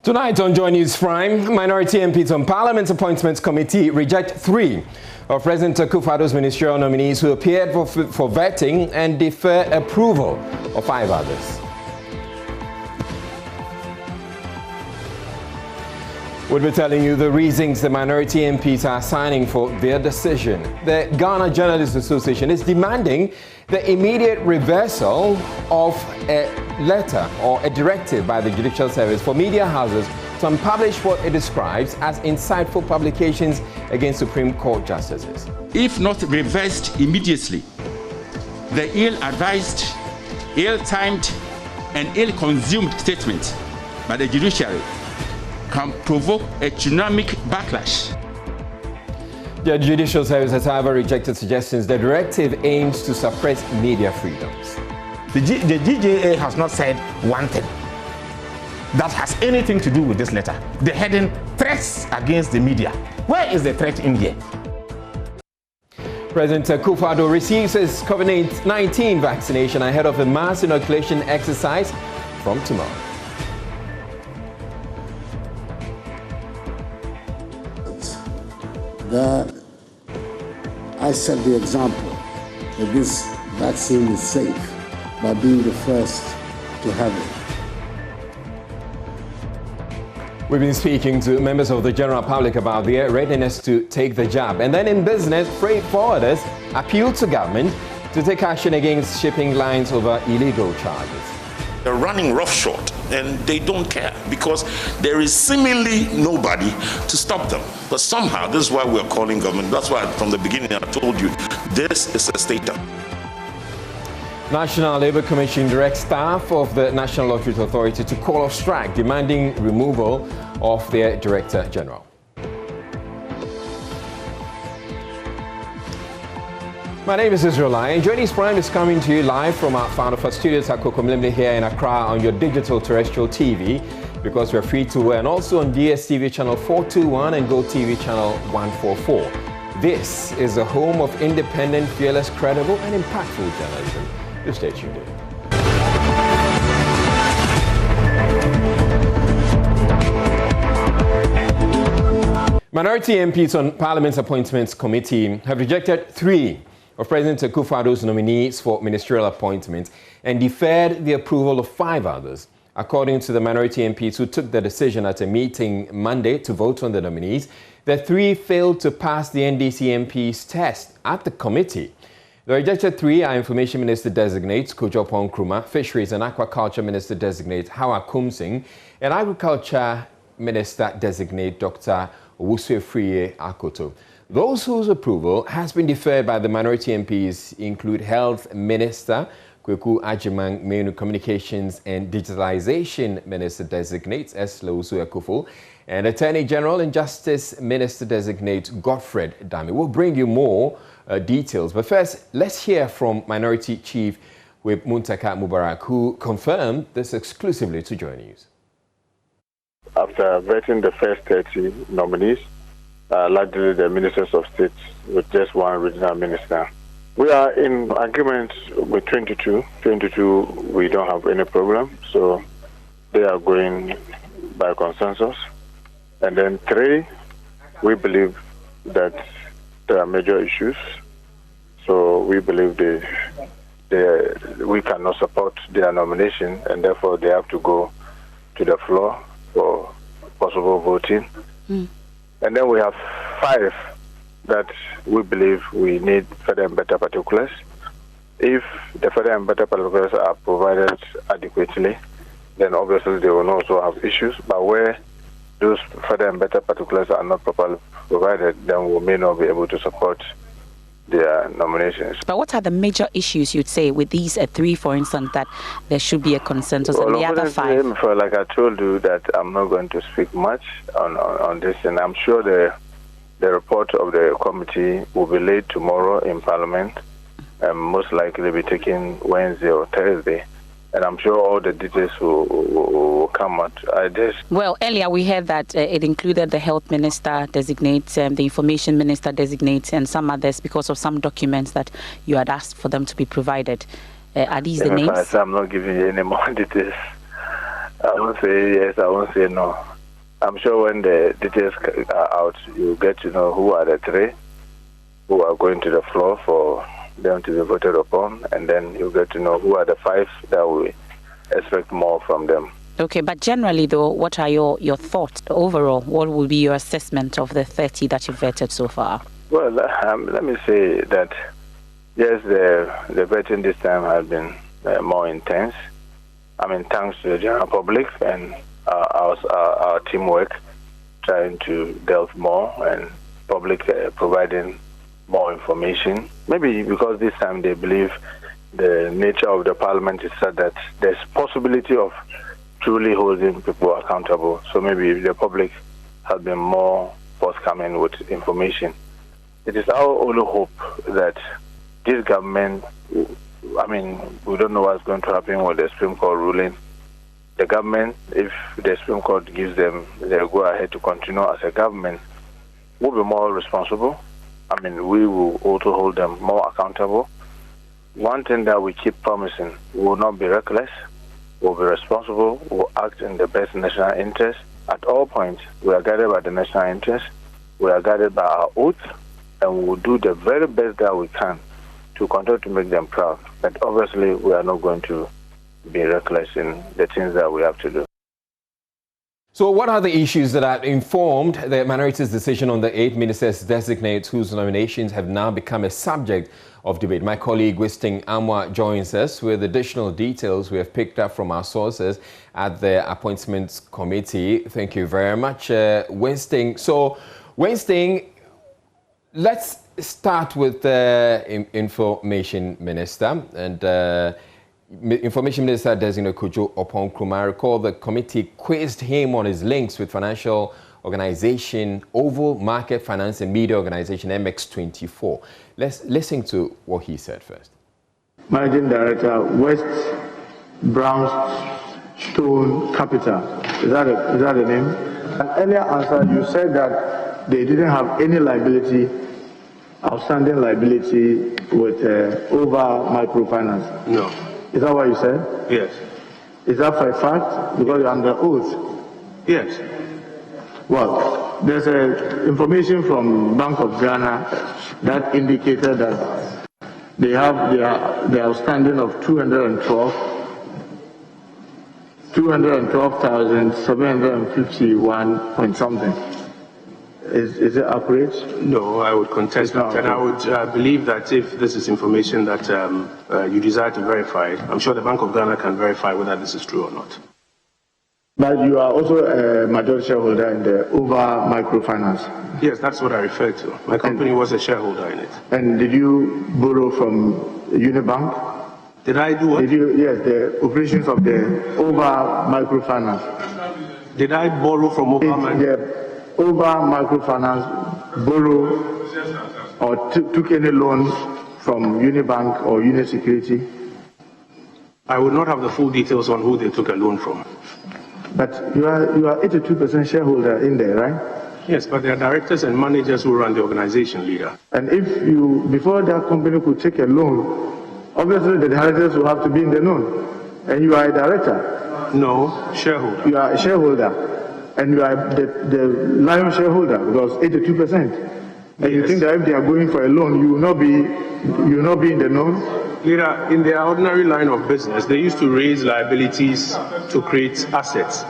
Tonight on JoyNews Prime, minority MPs on Parliament's Appointments Committee reject 3 of President Akufo-Addo's ministerial nominees who appeared for vetting and defer approval of 5 others. We'll be telling you the reasons the minority MPs are signing for their decision. The Ghana Journalists Association is demanding the immediate reversal of a letter or a directive by the Judicial Service for media houses to unpublish what it describes as insightful publications against Supreme Court justices. If not reversed immediately, the ill-advised, ill-timed, and ill-consumed statement by the judiciary can provoke a tsunami backlash. The Judicial Service has, however, rejected suggestions the directive aims to suppress media freedoms. The GJA has not said one thing that has anything to do with this letter. The heading, threats against the media. Where is the threat in here? President Akufo-Addo receives his COVID-19 vaccination ahead of a mass inoculation exercise from tomorrow. I set the example that this vaccine is safe by being the first to have it. We've been speaking to members of the general public about their readiness to take the jab. And then in business, freight forwarders appeal to government to take action against shipping lines over illegal charges. They're running roughshod and they don't care because there is seemingly nobody to stop them. But somehow, this is why we're calling government. That's why from the beginning I told you, this is a state-up. National Labour Commission directs staff of the National Lotteries Authority to call off strike, demanding removal of their Director General. My name is Israel Lai, and JoyNews Prime is coming to you live from our Founder for Studios Aquaculture here in Accra on your digital terrestrial TV, because we're free to air, and also on DSTV channel 421 and GoTV channel 144. This is the home of independent, fearless, credible, and impactful journalism. Do stay tuned in. Minority MPs on Parliament's Appointments Committee have rejected 3 of President Akufo-Addo's nominees for ministerial appointments and deferred the approval of 5 others. According to the minority MPs who took the decision at a meeting Monday to vote on the nominees, the 3 failed to pass the NDC MPs test at the committee. The rejected 3 are Information Minister Designate Kojo Nkrumah, Fisheries and Aquaculture Minister Designate Hawa Kumsing, and Agriculture Minister Designate Dr. Owusu-Afriyie Akoto. Those whose approval has been deferred by the minority MPs include Health Minister Kweku Agyeman Menu, Communications and Digitalization Minister Designate Esleosu Ekufo, and Attorney General and Justice Minister Designate Godfred Dame. We'll bring you more details, but first let's hear from Minority Chief Whip Muntaka Mubarak, who confirmed this exclusively to JoyNews. After vetting the first 30 nominees, largely the ministers of state with just 1 regional minister, we are in agreement with 22. 22, we don't have any problem, so they are going by consensus. And then 3, we believe that there are major issues, so we believe we cannot support their nomination, and therefore they have to go to the floor for possible voting. And then we have 5 that we believe we need further and better particulars. If the further and better particulars are provided adequately, then obviously they will also have issues. But where those further and better particulars are not properly provided, then we may not be able to support their nominations. But what are the major issues you'd say with these 3, for instance, that there should be a consensus, and the other 5? Like I told you, that I'm not going to speak much on this, and I'm sure the report of the committee will be laid tomorrow in Parliament, and most likely be taken Wednesday or Thursday. And I'm sure all the details will come out. Well, earlier we heard that it included the Health Minister Designate, the Information Minister Designate, and some others because of some documents that you had asked for them to be provided. Are these the names? I'm not giving you any more details. I won't say yes, I won't say no. I'm sure when the details are out, you get to know who are the 3 who are going to the floor for them to be voted upon, and then you get to know who are the 5 that we expect more from them. Okay, but generally though, what are your thoughts overall? What will be your assessment of the 30 that you've vetted so far? Well, let me say that, yes, the vetting this time has been more intense. I mean, thanks to the general public and our teamwork, trying to delve more and public providing more information. Maybe because this time they believe the nature of the parliament is such that there's possibility of truly holding people accountable. So maybe the public has been more forthcoming with information. It is our only hope that this government, I mean, we don't know what's going to happen with the Supreme Court ruling. The government, if the Supreme Court gives them the go-ahead to continue as a government, will be more responsible. I mean, we will also hold them more accountable. One thing that we keep promising, we will not be reckless, we'll be responsible, we'll act in the best national interest. At all points, we are guided by the national interest, we are guided by our oath, and we will do the very best that we can to continue to make them proud. But obviously, we are not going to be reckless in the things that we have to do. So what are the issues that have informed the minority's decision on the 8 ministers designates whose nominations have now become a subject of debate? My colleague Wisting Amwa joins us with additional details we have picked up from our sources at the Appointments Committee. Thank you very much, Wisting. So, Wisting, let's start with the Information Minister and Information Minister Designate Kojo Oppong-Nkrumah. Recall the committee quizzed him on his links with financial organization Oval Market Finance and Media Organization MX24. Let's listen to what he said first. Managing Director, West Brownstone Capital. Is that the name? An earlier answer, you said that they didn't have any liability, outstanding liability with Over Microfinance. No. Is that what you said? Yes. Is that for a fact? Because you're under oath. Yes. Well, there's information from Bank of Ghana that indicated that they have the outstanding of 212,751 point something. Is it accurate? No, I would contest that. And I would believe that if this is information that you desire to verify, I'm sure the Bank of Ghana can verify whether this is true or not. But you are also a majority shareholder in the Over Microfinance. Yes, that's what I referred to. My company was a shareholder in it. And did you borrow from Unibank? Did I do what? Yes, the operations of the Over Microfinance. Did I borrow from Over Microfinance? Over Microfinance borrow or took any loans from Unibank or Unisecurity? I would not have the full details on who they took a loan from. But you are 82% shareholder in there, right? Yes, but there are directors and managers who run the organization, leader. And if you, before that company could take a loan, obviously the directors will have to be in the loan. And you are a director. No, shareholder. You are a shareholder. And you are the lion shareholder, because 82%. And you think that if they are going for a loan, you will not be in the loan? Leader, in their ordinary line of business, they used to raise liabilities to create assets.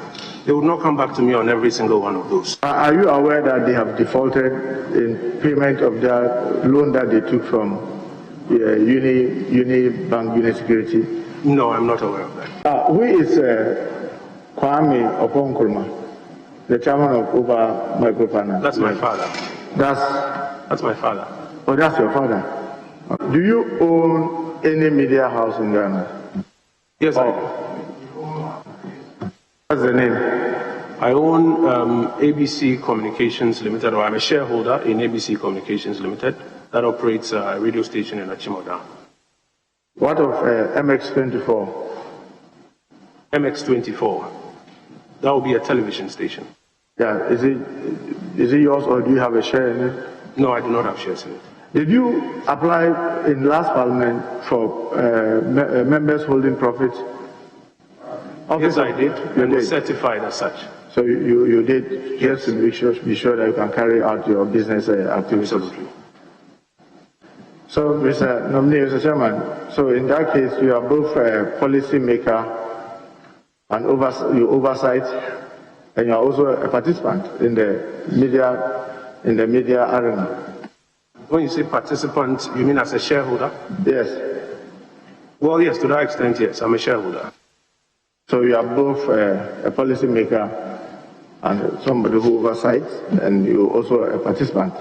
They would not come back to me on every single one of those. Are you aware that they have defaulted in payment of their loan that they took from Unibank, Unisecurity? No, I'm not aware of that. Who is Kwame Oppong-Nkrumah, the chairman of Over Microfinance? That's my father. That's my father. Oh, that's your father. Do you own any media house in Ghana? Yes, I do. What's the name? I own ABC Communications Limited, or I'm a shareholder in ABC Communications Limited that operates a radio station in Achimota. What of MX24? MX24. That will be a television station. Yeah, is it yours, or do you have a share in it? No, I do not have shares in it. Did you apply in last parliament for members holding profits? Yes, I did, and was certified as such. So you did just to be sure that you can carry out your business activities. Absolutely. So, Mr. Nominee, Mr. Chairman, so in that case, you are both a policy maker and you oversight, and you are also a participant in the media arena. When you say participant, you mean as a shareholder? Yes. Well, yes, to that extent, yes, I'm a shareholder. So you are both a policy maker and somebody who oversights, and you also a participant.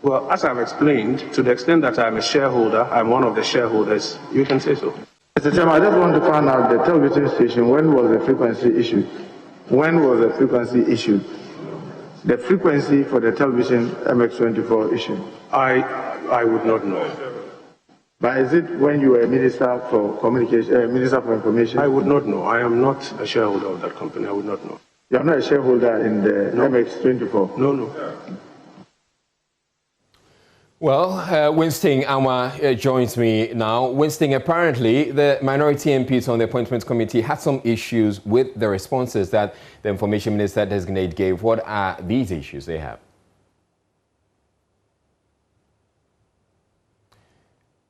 Well, as I've explained, to the extent that I'm a shareholder, I'm one of the shareholders, you can say so. Mr. Chairman, I just want to find out the television station, when was the frequency issued? When was the frequency issued? The frequency for the television MX24 issued? I would not know. But is it when you were Minister for Communication, Minister for Information? I would not know. I am not a shareholder of that company. I would not know. You are not a shareholder in the MX24? No. Well, Winston Ama joins me now. Winston, apparently the minority MPs on the Appointments Committee had some issues with the responses that the Information Minister designate gave. What are these issues they have?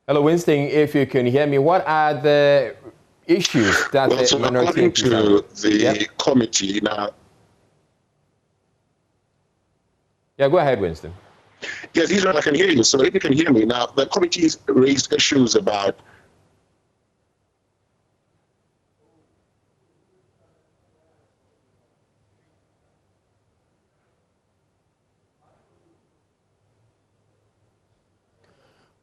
Hello, Winston, if you can hear me, what are the issues that the minority MPs have? According to the committee now... Yeah, go ahead, Winston. Yes, I can hear you. So if you can hear me now, the committee's raised issues about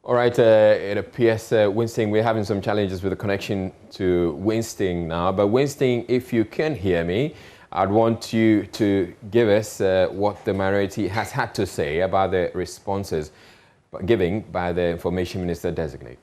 All right, it appears, Winston, we're having some challenges with the connection to Winston now. But Winston, if you can hear me, I'd want you to give us what the minority has had to say about the responses given by the Information Minister designate.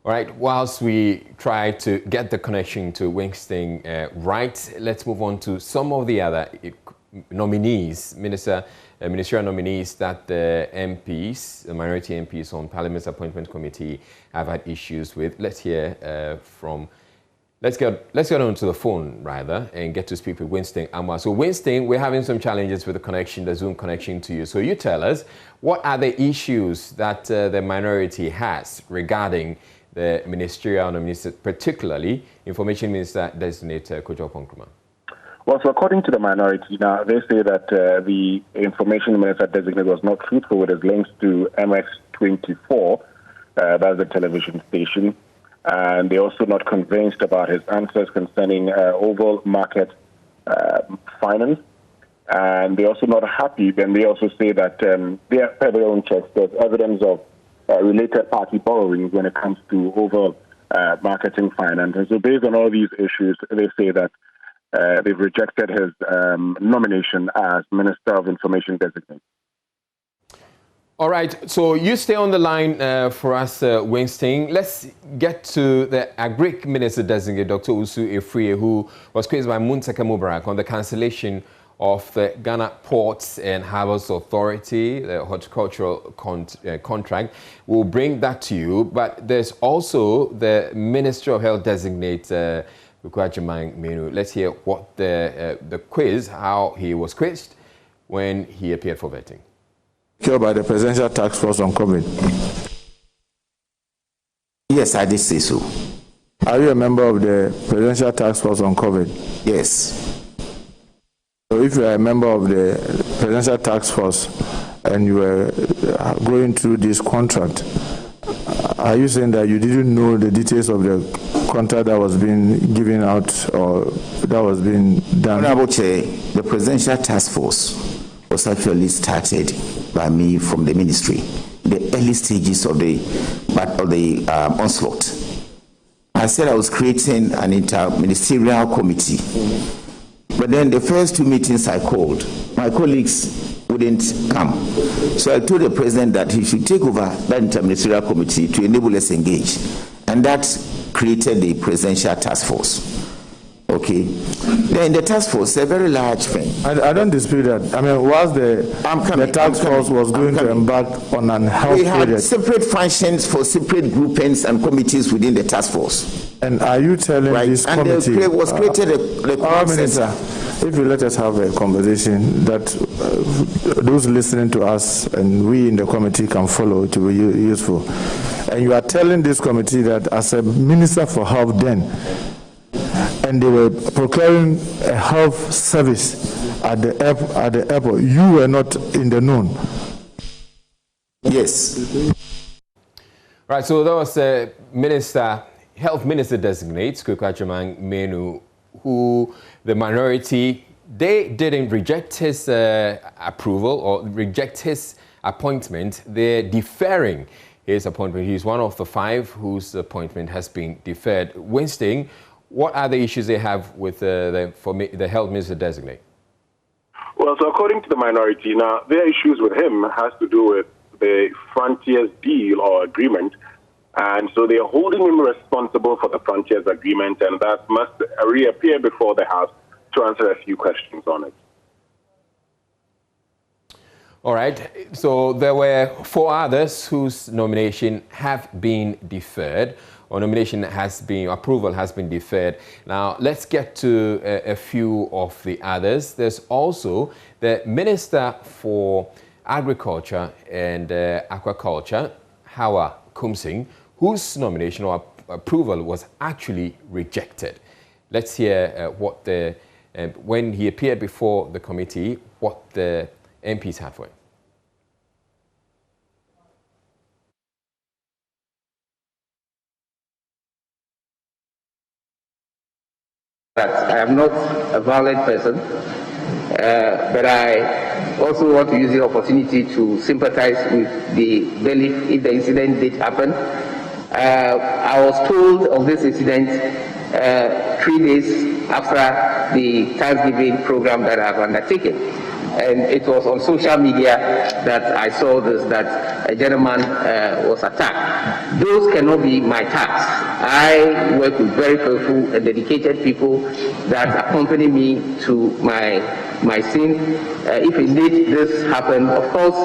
All right, whilst we try to get the connection to Winston right, let's move on to some of the other nominees, ministerial nominees that the MPs, the minority MPs on Parliament's Appointment Committee have had issues with. Let's hear let's get on to the phone rather and get to speak with Winston Ama. So Winston, we're having some challenges with the connection, the Zoom connection to you. So you tell us, what are the issues that the minority has regarding the ministerial nominees, particularly Information Minister designate Kojo Nkrumah? Well, so according to the minority, now they say that the Information Minister designate was not truthful with his links to MX24, that's the television station, and they're also not convinced about his answers concerning oval market finance, and they're also not happy. Then they also say that they have their own checks. There's evidence of related party borrowing when it comes to oval marketing finance, and so based on all these issues, they say that they've rejected his nomination as Minister of Information designate. All right, so you stay on the line for us, Winston. Let's get to the Agric Minister designate, Dr. Usu Efrie, who was quizzed by Muntaka Mubarak on the cancellation of the Ghana Ports and Harbours Authority, the horticultural contract. We'll bring that to you, but there's also the Minister of Health designate, Let's hear what the quiz, how he was quizzed when he appeared for vetting. Killed by the Presidential Task Force on COVID. Yes, I did say so. Are you a member of the Presidential Task Force on COVID? Yes. So if you are a member of the Presidential Task Force and you were going through this contract, are you saying that you didn't know the details of the contract that was being given out or that was being done? Honorable Chair, the Presidential Task Force was actually started by me from the ministry in the early stages of the onslaught. I said I was creating an interministerial committee. But then the first two meetings I called, my colleagues wouldn't come. So I told the president that he should take over that interministerial committee to enable us engage. And that created the Presidential Task Force. Okay. Then the task force, a very large thing. I don't dispute that. I mean, whilst the task force was going to embark on an health project. We had separate functions for separate groupings and committees within the task force. And are you telling this committee? And there was created a Minister, if you let us have a conversation that those listening to us and we in the committee can follow, it will be useful. And you are telling this committee that as a Minister for Health then, and they were procuring a health service at the airport, you were not in the known. Yes. Right, so that was Health Minister designate, Aquaculture Menu, who the minority, they didn't reject his approval or reject his appointment. They're deferring his appointment. He's one of the 5 whose appointment has been deferred. Winston, what are the issues they have with the Health Minister designate? Well, so according to the minority, now their issues with him has to do with the Frontiers deal or agreement. And so they are holding him responsible for the Frontiers agreement, and that must reappear before the House to answer a few questions on it. All right. So there were 4 others whose nomination have been deferred, or approval has been deferred. Now, let's get to a few of the others. There's also the Minister for Agriculture and Aquaculture, Hawa Kumsing, whose nomination or approval was actually rejected. Let's hear when he appeared before the committee, what the MPs had for him. I am not a violent person, but I also want to use the opportunity to sympathize with the belief if the incident did happen. I was told of this incident 3 days after the Thanksgiving program that I've undertaken. And it was on social media that I saw this, that a gentleman was attacked. Those cannot be my tasks. I work with very faithful and dedicated people that accompany me to my scene. If indeed this happened, of course,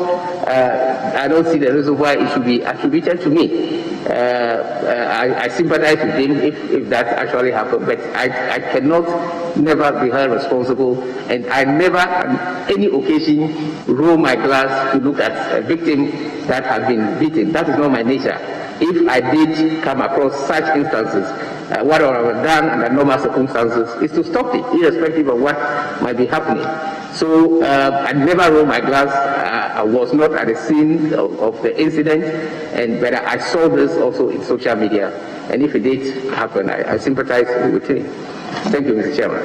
I don't see the reason why it should be attributed to me. I sympathize with him if that actually happened, but I cannot never be held responsible, and I never on any occasion roll my glass to look at a victim that has been beaten. That is not my nature. If I did come across such instances, what I would have done under normal circumstances is to stop it, irrespective of what might be happening. So I never roll my glass. I was not at the scene of the incident, but I saw this also in social media. And if it did happen, I sympathize with him. Thank you, Mr. Chairman.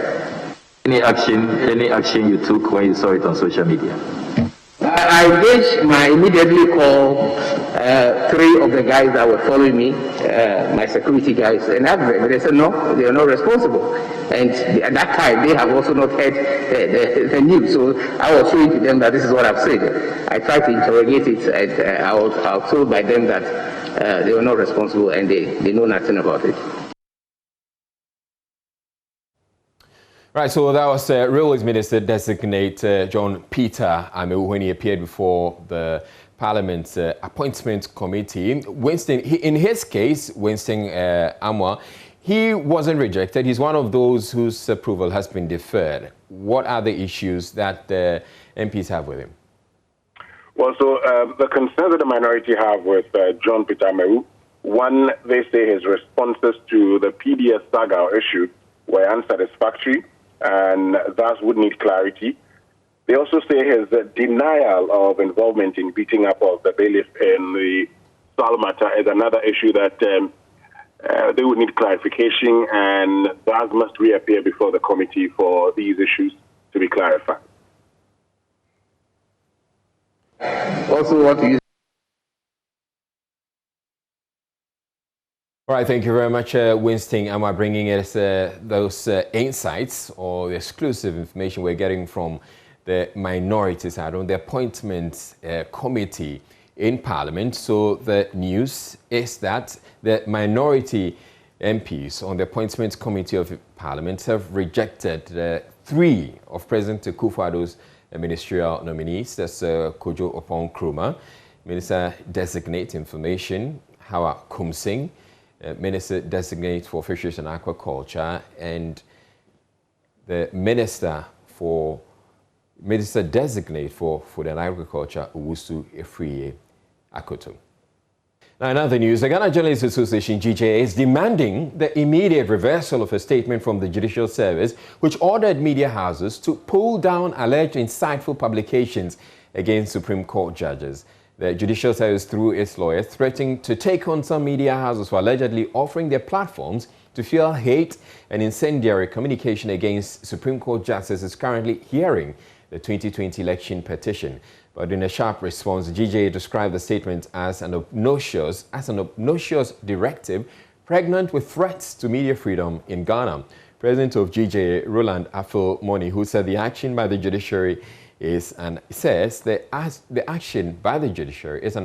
Any action you took when you saw it on social media? I immediately called 3 of the guys that were following me, my security guys, and asked them. They said no, they are not responsible. And at that time, they have also not heard the news. So I was showing to them that this is what I've said. I tried to interrogate it, and I was told by them that they were not responsible and they know nothing about it. Right, so that was Railways Minister designate John Peter Amewu when he appeared before the Parliament's Appointment Committee. Winston, in his case, Winston Amwa, he wasn't rejected. He's one of those whose approval has been deferred. What are the issues that the MPs have with him? Well, so the concerns that the minority have with John Peter Amewu, one, they say his responses to the PDS saga issue were unsatisfactory and thus would need clarity. They also say his denial of involvement in beating up of the bailiff in the Sal matter is another issue that they would need clarification, and thus must reappear before the committee for these issues to be clarified. Also want to use. All right, thank you very much, Winston. Am I bringing us those insights or the exclusive information we're getting from the minorities on the Appointments Committee in Parliament? So the news is that the minority MPs on the Appointments Committee of Parliament have rejected 3 of President Akufo-Addo's ministerial nominees. That's Kojo Oppong-Nkrumah, Minister-Designate Information, Hawa Kumsing, Minister-Designate for Fisheries and Aquaculture, and the Minister-Designate for Food and Agriculture, Owusu Efriye Akoto. Now, in other news, the Ghana Journalists Association, GJA, is demanding the immediate reversal of a statement from the Judicial Service, which ordered media houses to pull down alleged insightful publications against Supreme Court judges. The Judicial Service, through its lawyers, threatening to take on some media houses for allegedly offering their platforms to fuel hate and incendiary communication against Supreme Court justices, is currently hearing the 2020 election petition. But in a sharp response, the GJA described the statement as an obnoxious directive pregnant with threats to media freedom in Ghana. President of GJA, Roland Afil-Moni, who said the action by the judiciary is an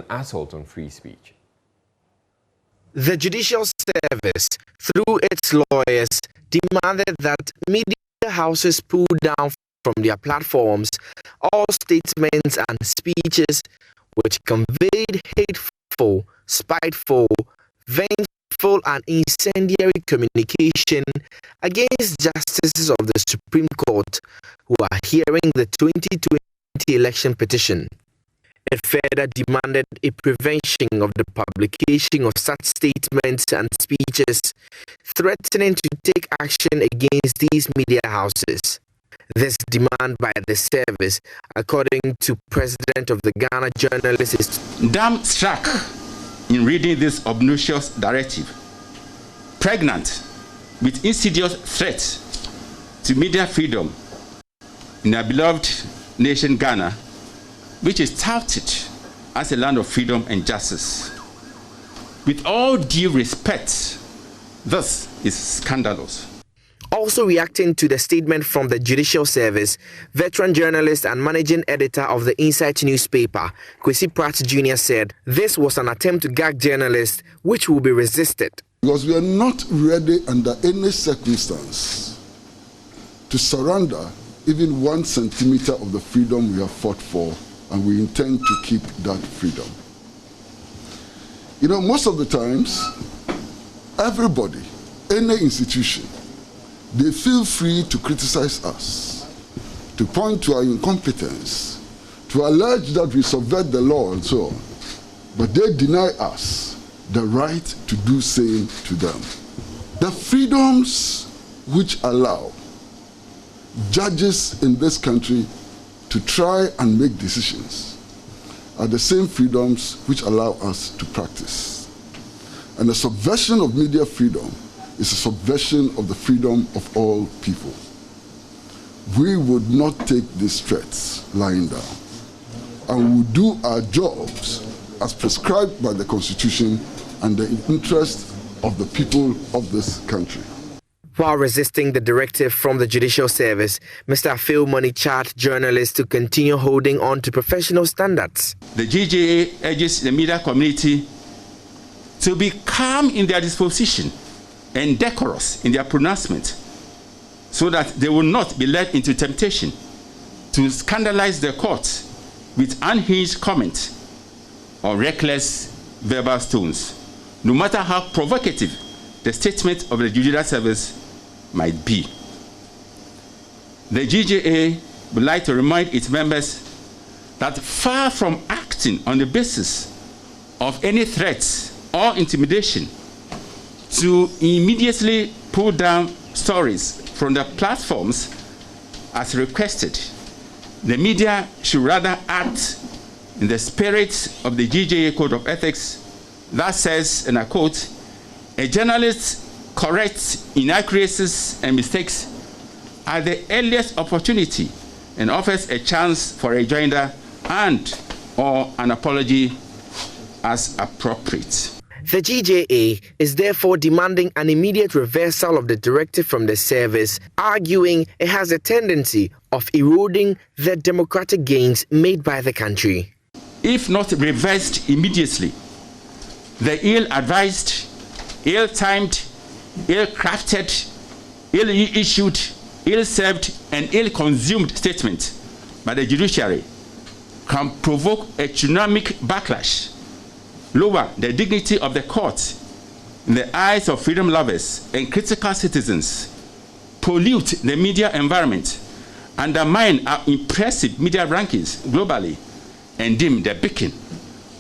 assault on free speech. The Judicial Service, through its lawyers, demanded that media houses pull down from their platforms all statements and speeches which conveyed hateful, spiteful, vengeful and incendiary communication against justices of the Supreme Court who are hearing the 2020 election petition. It further demanded a prevention of the publication of such statements and speeches, threatening to take action against these media houses. This demand by the service, according to President of the Ghana Journalists, is dumbstruck in reading this obnoxious directive, pregnant with insidious threats to media freedom in our beloved nation Ghana, which is touted as a land of freedom and justice. With all due respect, this is scandalous. Also reacting to the statement from the Judicial Service, veteran journalist and managing editor of the Insight newspaper, Kwesi Pratt Jr. said this was an attempt to gag journalists which will be resisted. Because we are not ready under any circumstance to surrender even 1 centimeter of the freedom we have fought for, and we intend to keep that freedom. You know, most of the times, everybody, any institution, they feel free to criticize us, to point to our incompetence, to allege that we subvert the law and so on. But they deny us the right to do same to them. The freedoms which allow judges in this country to try and make decisions are the same freedoms which allow us to practice. And the subversion of media freedom is a subversion of the freedom of all people. We would not take these threats lying down, and we will do our jobs as prescribed by the Constitution and the interest of the people of this country. While resisting the directive from the Judicial Service, Mr. Afil-Moni charged journalists to continue holding on to professional standards. The GJA urges the media community to be calm in their disposition and decorous in their pronouncement, so that they will not be led into temptation to scandalize the court with unhinged comment or reckless verbal stones, no matter how provocative the statement of the Judicial Service might be. The GJA would like to remind its members that far from acting on the basis of any threats or intimidation to immediately pull down stories from the platforms as requested, the media should rather act in the spirit of the GJA Code of Ethics that says, and I quote, "A journalist corrects inaccuracies and mistakes at the earliest opportunity and offers a chance for a rejoinder and or an apology as appropriate." The GJA is therefore demanding an immediate reversal of the directive from the service, arguing it has a tendency of eroding the democratic gains made by the country. If not reversed immediately, the ill-advised, ill-timed, ill-crafted, ill-issued, ill-served, and ill-consumed statement by the judiciary can provoke a tsunamic backlash, lower the dignity of the court in the eyes of freedom lovers and critical citizens, pollute the media environment, undermine our impressive media rankings globally, and dim the beacon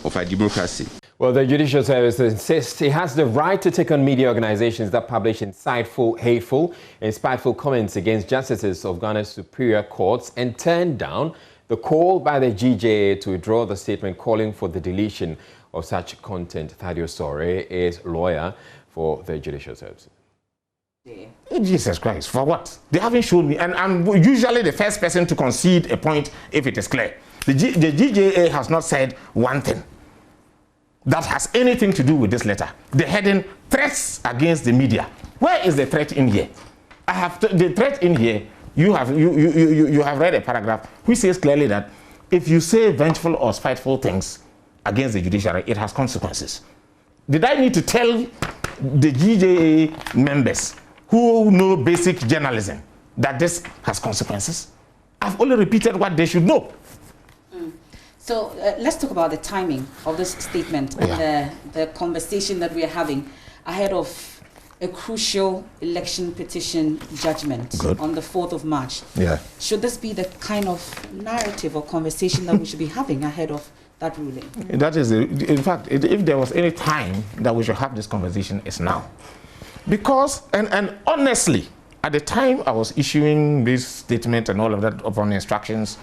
of our democracy. Well, the Judicial Service insists it has the right to take on media organizations that publish insightful, hateful, and spiteful comments against justices of Ghana's superior courts and turn down the call by the GJA to withdraw the statement calling for the deletion of such content. Thaddeus Sore is lawyer for the Judicial Service. Jesus Christ, for what? They haven't shown me, and I'm usually the first person to concede a point if it is clear. The GJA has not said one thing that has anything to do with this letter. The heading, threats against the media. Where is the threat in here? I have the threat in here. You have read a paragraph which says clearly that if you say vengeful or spiteful things against the judiciary, it has consequences. Did I need to tell the GJA members who know basic journalism that this has consequences? I've only repeated what they should know. So let's talk about the timing of this statement and the conversation that we are having ahead of a crucial election petition judgment on the 4th of March. Should this be the kind of narrative or conversation that we should be having ahead of that ruling? That is, in fact, if there was any time that we should have this conversation, it's now. Because, and honestly, at the time I was issuing this statement and all of that upon instructions,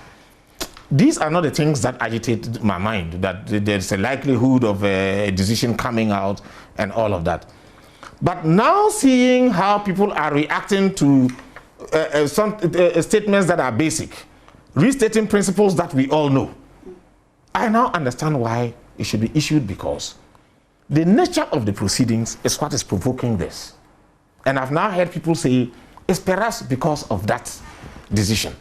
these are not the things that agitate my mind, that there's a likelihood of a decision coming out and all of that. But now seeing how people are reacting to some statements that are basic, restating principles that we all know, I now understand why it should be issued, because the nature of the proceedings is what is provoking this. And I've now heard people say it's perhaps because of that decision.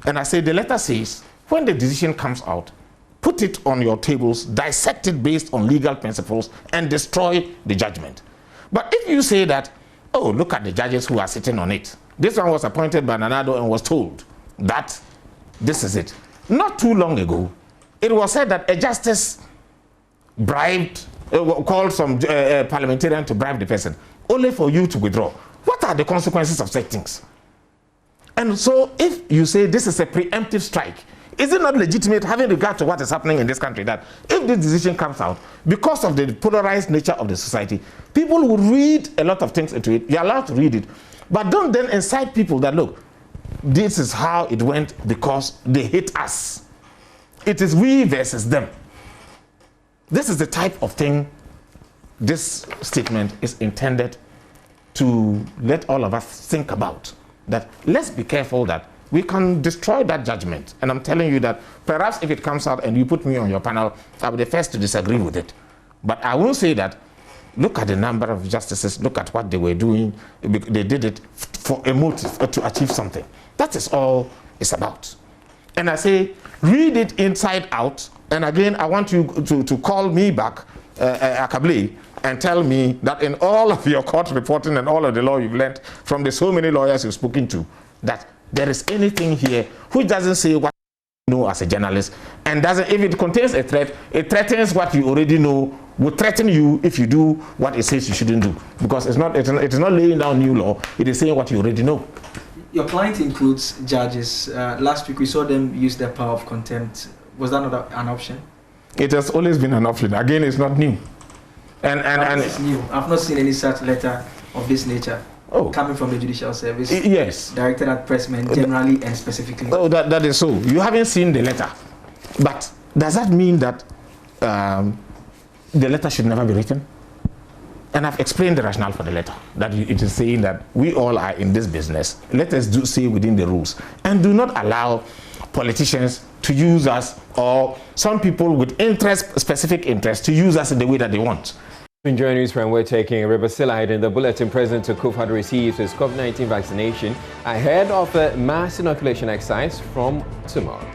And I say the letter says, when the decision comes out, put it on your tables, dissect it based on legal principles, and destroy the judgment. But if you say that, oh, look at the judges who are sitting on it. This one was appointed by Nanado and was told that this is it. Not too long ago, it was said that a justice bribed, called some parliamentarian to bribe the person, only for you to withdraw. What are the consequences of such things? And so if you say this is a preemptive strike, is it not legitimate, having regard to what is happening in this country, that if this decision comes out, because of the polarized nature of the society, people will read a lot of things into it. You're allowed to read it. But don't then incite people that, look, this is how it went because they hate us. It is we versus them. This is the type of thing this statement is intended to let all of us think about. That let's be careful that we can destroy that judgment. And I'm telling you that perhaps if it comes out and you put me on your panel, I'll be the first to disagree with it. But I won't say that, look at the number of justices, look at what they were doing. They did it for a motive, to achieve something. That is all it's about. And I say, read it inside out. And again, I want you to call me back, Akable, and tell me that in all of your court reporting and all of the law you've learned from the so many lawyers you've spoken to, that there is anything here which doesn't say what you know as a journalist, and doesn't, if it contains a threat, it threatens what you already know, will threaten you if you do what it says you shouldn't do. Because it's not laying down new law, it is saying what you already know. Your client includes judges. Last week we saw them use their power of contempt. Was that not an option? It has always been an option. Again, it's not new. And it's new. I've not seen any such letter of this nature coming from the Judicial Service. Yes. Directed at pressmen generally and specifically. Oh, that is so. You haven't seen the letter. But does that mean that the letter should never be written? And I've explained the rationale for the letter. That it is saying that we all are in this business. Let us stay within the rules. And do not allow politicians to use us, or some people with specific interest, to use us in the way that they want. In JoyNews, friend, we're taking a ribosilide in the bulletin. President Akufo-Addo receives his COVID-19 vaccination ahead of a mass inoculation exercise from tomorrow.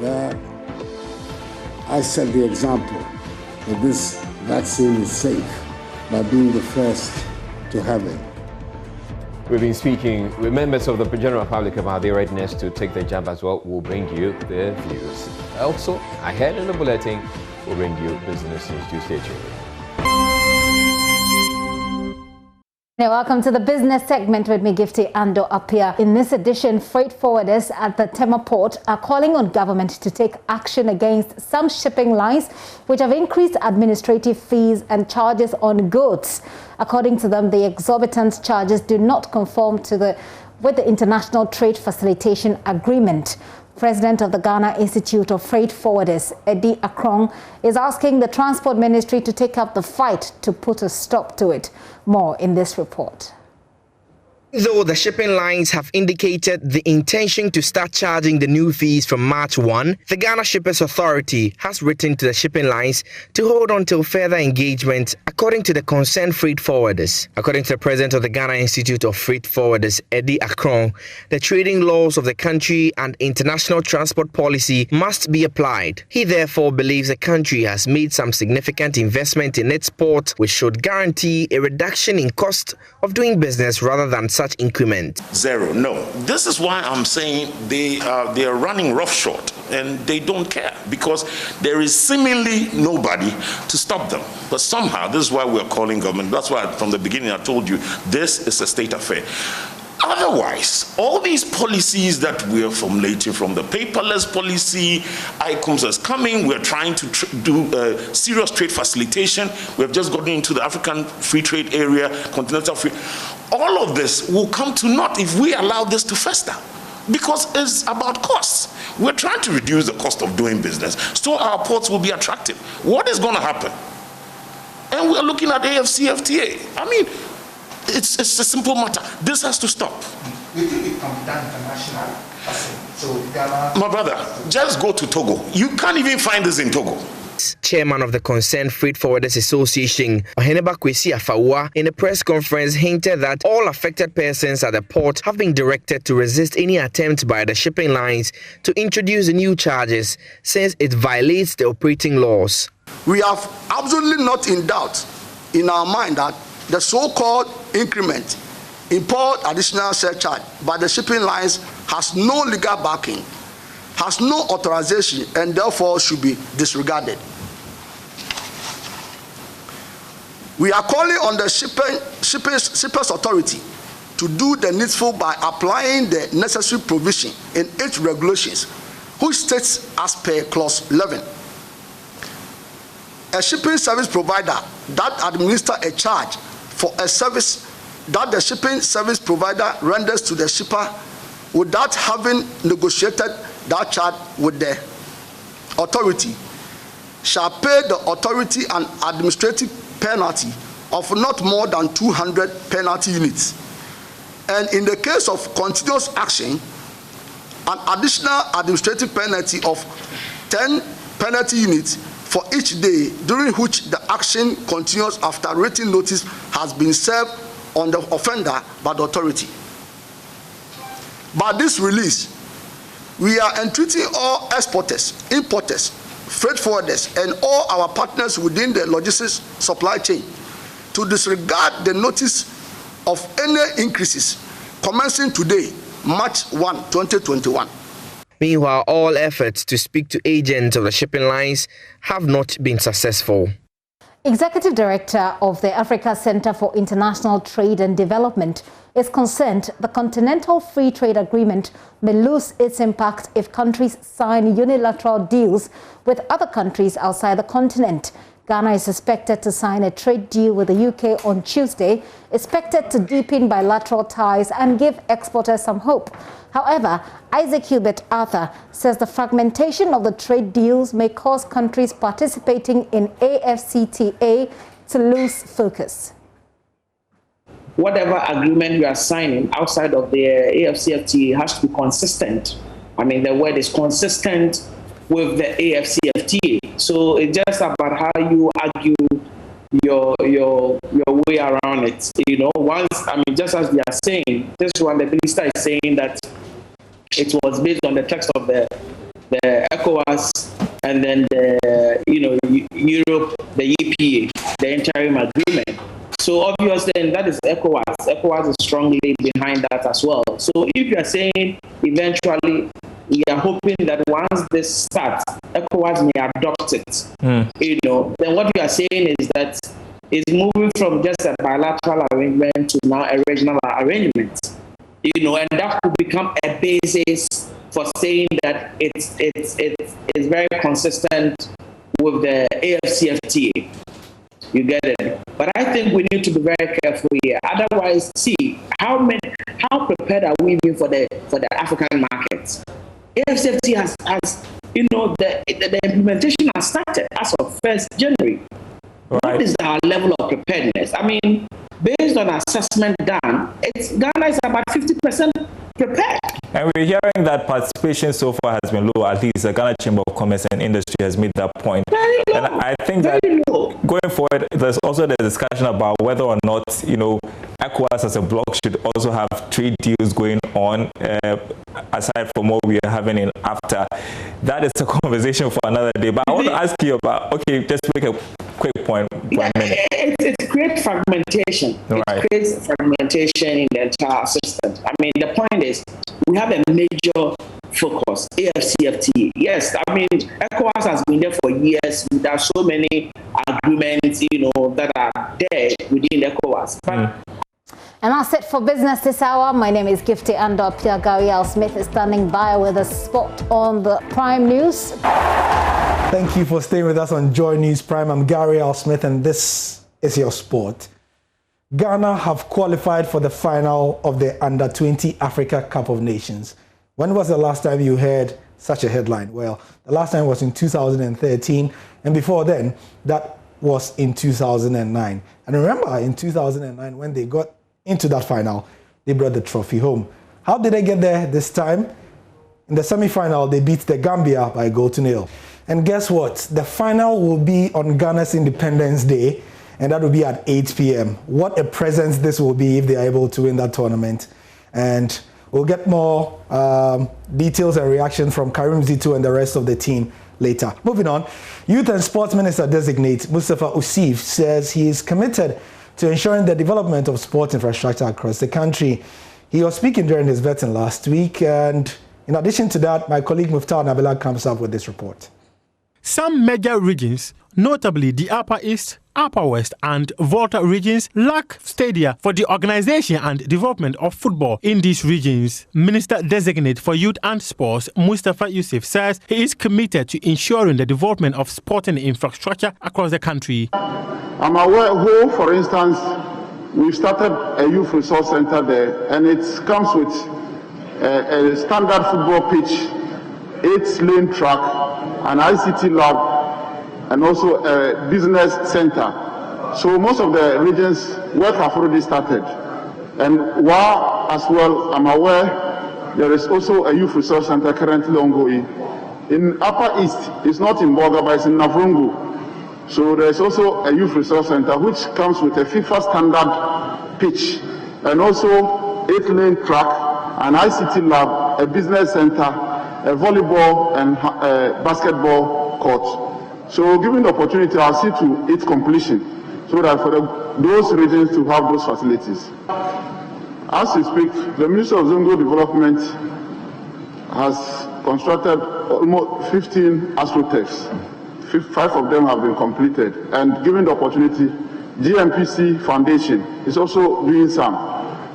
That I set the example that this vaccine is safe by being the first to have it. We've been speaking with members of the general public about their readiness to take the jab as well. We'll bring you their views. Also, ahead in the bulletin, we'll bring you business news. Do stay tuned. Welcome to the business segment with me, Gifty Ando Apia. In this edition, freight forwarders at the Tema Port are calling on government to take action against some shipping lines which have increased administrative fees and charges on goods. According to them, the exorbitant charges do not conform with the International Trade Facilitation Agreement. President of the Ghana Institute of Freight Forwarders, Eddie Akrong, is asking the Transport Ministry to take up the fight to put a stop to it. More in this report. Though the shipping lines have indicated the intention to start charging the new fees from March 1, the Ghana Shippers Authority has written to the shipping lines to hold on till further engagement, according to the concerned freight forwarders. According to the president of the Ghana Institute of Freight Forwarders, Eddie Akrong, the trading laws of the country and international transport policy must be applied. He therefore believes the country has made some significant investment in its port, which should guarantee a reduction in cost of doing business rather than such increment. Zero. No. This is why I'm saying they are running roughshod and they don't care, because there is seemingly nobody to stop them. But somehow, this is why we're calling government. That's why from the beginning I told you this is a state affair. Otherwise, all these policies that we're formulating, from the paperless policy, ICOMS is coming, we're trying to do serious trade facilitation, we've just gotten into the African free trade area, continental free, all of this will come to naught if we allow this to fester, because it's about costs. We're trying to reduce the cost of doing business so our ports will be attractive. What is going to happen? And we're looking at AFCFTA. I mean, it's a simple matter. This has to stop. We think it can be done internationally. So Ghana... My brother, just go to Togo. You can't even find this in Togo. Chairman of the Concerned Freight Forwarders Association, Oheneba Kwesi Afawa, in a press conference hinted that all affected persons at the port have been directed to resist any attempt by the shipping lines to introduce the new charges, since it violates the operating laws. We have absolutely not in doubt in our mind that the so-called increment, import additional surcharge by the shipping lines has no legal backing, has no authorization, and therefore should be disregarded. We are calling on the Shippers Authority to do the needful by applying the necessary provision in its regulations, which states as per clause 11. A shipping service provider that administers a charge for a service that the shipping service provider renders to the shipper without having negotiated that charge with the authority shall pay the authority an administrative penalty of not more than 200 penalty units. And in the case of continuous action, an additional administrative penalty of 10 penalty units for each day during which the action continues after written notice has been served on the offender by the authority. By this release, we are entreating all exporters, importers, freight forwarders, and all our partners within the logistics supply chain to disregard the notice of any increases commencing today, March 1, 2021. Meanwhile, all efforts to speak to agents of the shipping lines have not been successful. Executive Director of the Africa Center for International Trade and Development is concerned the Continental Free Trade Agreement may lose its impact if countries sign unilateral deals with other countries outside the continent. Ghana is expected to sign a trade deal with the UK on Tuesday, expected to deepen bilateral ties and give exporters some hope. However, Isaac Hubert Arthur says the fragmentation of the trade deals may cause countries participating in AFCTA to lose focus. Whatever agreement we are signing outside of the AFCFTA has to be consistent. I mean, the word is consistent with the AFCFTA. So it's just about how you argue your way around it. You know, once, I mean, just as we are saying, this one, the minister is saying that it was based on the text of the ECOWAS and then Europe, the EPA, the interim agreement. So obviously, then that is ECOWAS. ECOWAS is strongly behind that as well. So if you are saying eventually, we are hoping that once this starts, ECOWAS may adopt it. Then what you are saying is that it's moving from just a bilateral arrangement to now a regional arrangement. And that could become a basis for saying that it's very consistent with the AFCFTA. You get it? But I think we need to be very careful here. Otherwise, see how prepared are we even for the African markets? AFCFTA has the implementation has started as of 1st January. Right. What is our level of preparedness? I mean, based on assessment done, Ghana is about 50% prepared. And we're hearing that participation so far has been low. At least the Ghana Chamber of Commerce and Industry has made that point. Very low. And I think that going forward, there's also the discussion about whether or not, ECOWAS as a bloc should also have trade deals going on, aside from what we are having in AFTA. That is a conversation for another day. But I want to ask you about, just make a quick point. It creates fragmentation. Right. It creates fragmentation in the entire system. I mean, the point is, we have a major focus, AFCFTA. Yes, I mean, ECOWAS has been there for years. There are so many agreements, that are there within ECOWAS. And that's it for business this hour. My name is Gifty Ando. Pierre Gary Smith is standing by with a spot on the Prime News. Thank you for staying with us on Joy News Prime. I'm Gary L. Smith, and this is your sport. Ghana have qualified for the final of the Under-20 Africa Cup of Nations. When was the last time you heard such a headline? Well, the last time was in 2013, and before then, that was in 2009. And remember, in 2009, when they got into that final, they brought the trophy home. How did they get there this time? In the semi-final, they beat the Gambia by a goal to nil. And guess what? The final will be on Ghana's Independence Day, and that will be at 8 p.m. What a presence this will be if they are able to win that tournament. And we'll get more details and reaction from Karim Zito and the rest of the team later. Moving on, Youth and Sports Minister Designate Mustafa Usif says he is committed to ensuring the development of sports infrastructure across the country. He was speaking during his vetting last week, and in addition to that, my colleague Muftar Nabila comes up with this report. Some major regions, notably the Upper East, Upper West and Volta regions, lack stadia for the organization and development of football in these regions. Minister Designate for Youth and Sports, Mustafa Yusuf, says he is committed to ensuring the development of sporting infrastructure across the country. I'm aware, for instance, we've started a youth resource center there, and it comes with a standard football pitch, 8-lane track, an ICT lab, and also a business center. So most of the regions, work have already started. And while as well, I'm aware, there is also a youth resource center currently ongoing. In Upper East, it's not in Boga, but it's in Navrongo. So there's also a youth resource center which comes with a FIFA standard pitch, and also 8-lane track, an ICT lab, a business center, a volleyball and basketball court. So given the opportunity, I'll see to its completion so that for those regions to have those facilities. As we speak, the Ministry of Zongo Development has constructed almost 15 AstroTechs. 5 of them have been completed. And given the opportunity, GMPC Foundation is also doing some.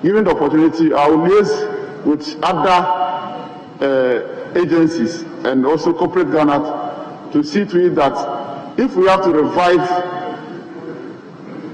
Given the opportunity, I will liaise with other agencies and also corporate Ghana to see to it that if we have to revive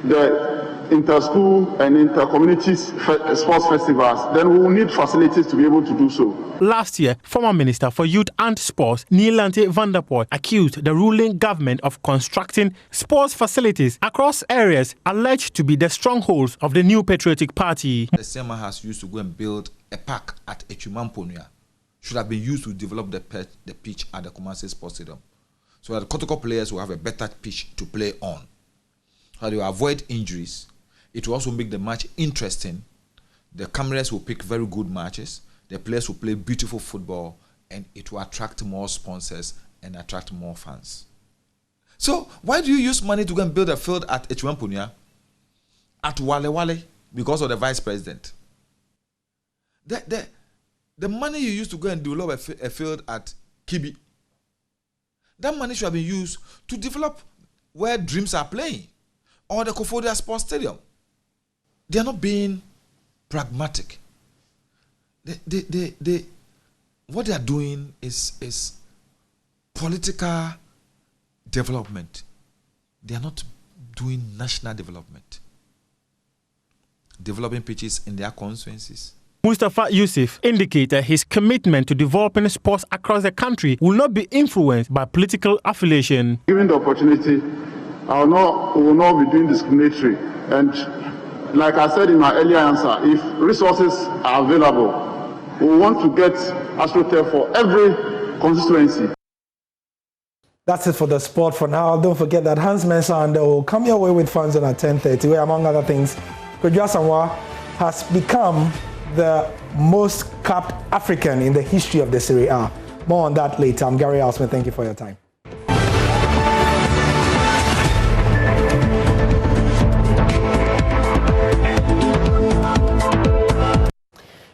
the inter-school and inter-community sports festivals, then we will need facilities to be able to do so. Last year, former Minister for Youth and Sports, Nielante van der Poel, accused the ruling government of constructing sports facilities across areas alleged to be the strongholds of the New Patriotic Party. The SEMA has used to go and build a park at Echumamponia. Should have been used to develop the pitch at the Kumasi Sports Stadium, so that the Kotoko players will have a better pitch to play on. So they will avoid injuries. It will also make the match interesting. The cameras will pick very good matches. The players will play beautiful football, and it will attract more sponsors and attract more fans. So why do you use money to go and build a field at Echumamponia, at Wale Wale, because of the vice president? The money you used to go and develop a field at Kibi, that money should have been used to develop where Dreams are playing, or the Kofodia Sports Stadium. They are not being pragmatic. What they are doing is political development. They are not doing national development. Developing pitches in their constituencies. Mustafa Yusuf indicated his commitment to developing sports across the country will not be influenced by political affiliation. Given the opportunity, we will not be doing discriminatory. And like I said in my earlier answer, if resources are available, we want to get AstroTurf for every constituency. That's it for the sport for now. Don't forget that Hans Mensah and will come your way with fans on at 10:30, where among other things, Kwadwo Asamoah has become the most capped African in the history of the Serie A. More on that later. I'm Gary Alsman. Thank you for your time.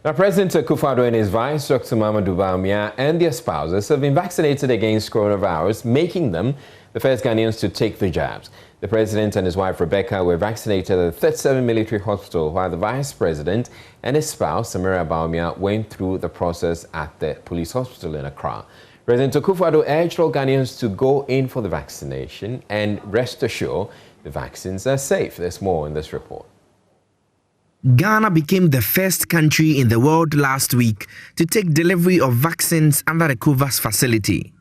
Now, President Akufo-Addo and his vice, Dr. Mamadou Bawumia, and their spouses have been vaccinated against coronavirus, making them the first Ghanaians to take the jabs. The president and his wife, Rebecca, were vaccinated at the 37 Military Hospital, while the vice president and his spouse, Samira Bawumia, went through the process at the police hospital in Accra. President Akufo-Addo urged all Ghanaians to go in for the vaccination and rest assured the vaccines are safe. There's more in this report. Ghana became the first country in the world last week to take delivery of vaccines under the COVAX facility.